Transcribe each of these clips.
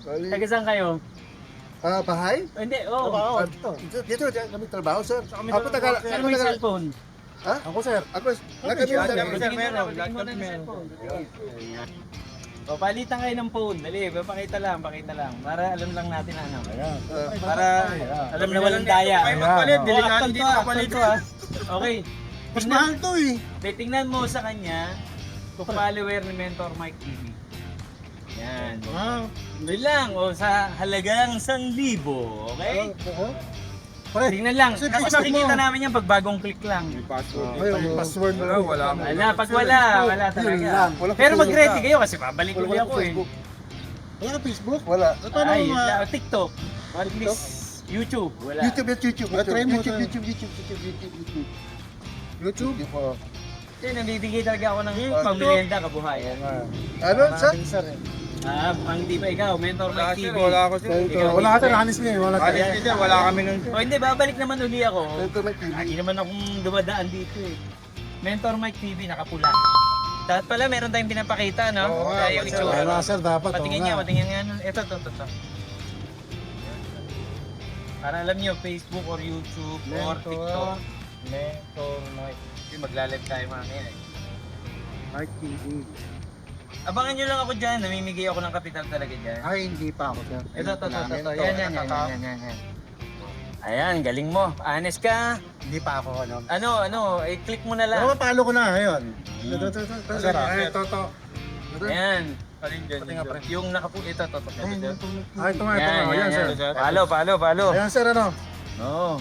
Taga saan kayo? Bahay? Hindi, oo. Dito, kami trabaho, sir. Kami Ako taga... Saan mo yung cellphone? Ha? Ako sir. Ako, O, palitan kayo ng phone. Dali, pakita lang. Para alam lang natin ano. Ayan. Para alam na walang daya. Ay, magpalit. Delikado dito kapalit ha. Okay. Mas mahal to eh. Tingnan mo sa kanya kung follower ni Mentor Mike TV. Yan. Yun lang. O, sa halagang 1,000. Okay? Tingnan lang. Kasi Kasi Facebook makikita mo. namin yan pag bagong click lang. Password mo lang. Wala mo. Wala, pag wala talaga. Pero mag-ready kayo kasi babalik ulit ako eh. Wala ka Facebook? Wala. Paano Ay, ma... TikTok. At least YouTube. Wala. YouTube. Try mo, try. YouTube. Kasi nabibigay talaga ako ng pamilienda kabuhayan. Ano, sir? Sir, eh. Mukhang hindi pa ikaw, Mentor Mike TV. Wala ako sir. Wala ka sir, honestly. Wala ka. Honestly sir, wala kami nun. O hindi, babalik naman uli ako. Mentor Mike TV. Lagi naman akong dumadaan dito eh. Mentor Mike TV, nakapula. Dapat pala meron tayong pinapakita, no? Oo nga, Yung sir. itsura. Wala sir, dapat. Patingin nga. Ito. Para alam nyo, Facebook or YouTube or TikTok. Mentor Mike. Yung magla-live tayo mamaya eh. Mike TV. Abangan nyo lang ako dyan, namimigay ako ng kapital talaga dyan. Ay, hindi pa ako sir. Ito. Yan. Ayan, galing mo. Honest ka. Hindi pa ako ano. Ano, i-click mo na lang. Oo, palo ko na ngayon. Ito. Sir, ito. Ayan. Alin dyan Pati nga, pre. Yung nakapu... Ito. Ito nga. Ayan sir. Palo. Ayan sir, ano? Oo.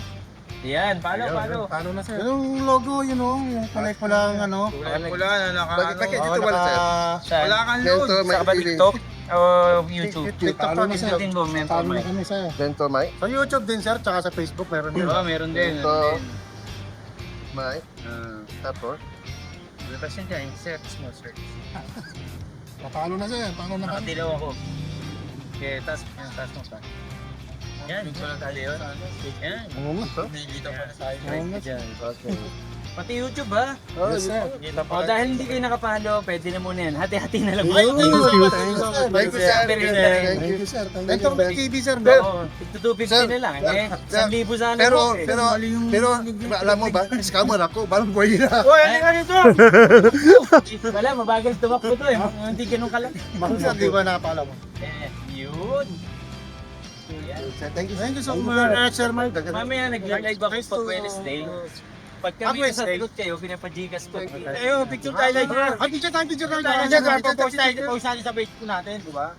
Yan, palo. Palo na sir. Yung logo, yun o. Yung kulay-kulang ano. Kulay pula na naka Bakit ano. dito wala, sir? Wala kang load. Mentor Sa Mike ba TV. TikTok o YouTube? TikTok Palo na sir. mo, Mentor Palo na Mike. kami sir. Mentor Mike. Sa YouTube din sir, tsaka sa Facebook meron din. Oo, meron din. Mentor Mike. Ah. Tapos? Labas yun dyan, search mo. Palo na sir, palo na kami. Nakatilaw ako. Okay, taas mo pa. Yan, pala tayo yun. Yan. Oo nga. Dito pa na sa akin. Oo nga. Dyan. Okay. Pati YouTube ha. Yes sir. O dahil hindi kayo nakapalo, pwede na muna yan. Hati-hati na lang. Thank you. Thank you, sir. Very good. Thank you. Thank you sir. Mentor Mike TV, sir. Oo, ito 250 Sir, na lang. sir, Eh, sir. 1,000 sana Pero, mo, eh. pero, alam mo ba, scammer ako, parang buhay na. Uy, ano ka dito? Wala, mabagal tumakbo to eh. Hindi ganun kalaki. Bakit sir, di ba napala mo? Yun. Yan. Thank you. Thank you so much, Sir Mike. Mamaya nag-live ako pag Wednesday. Pagka may sasagot kayo, pinapajigas ko. Ayo, picture tayo like. Picture tayo. Post tayo sa page natin, di ba?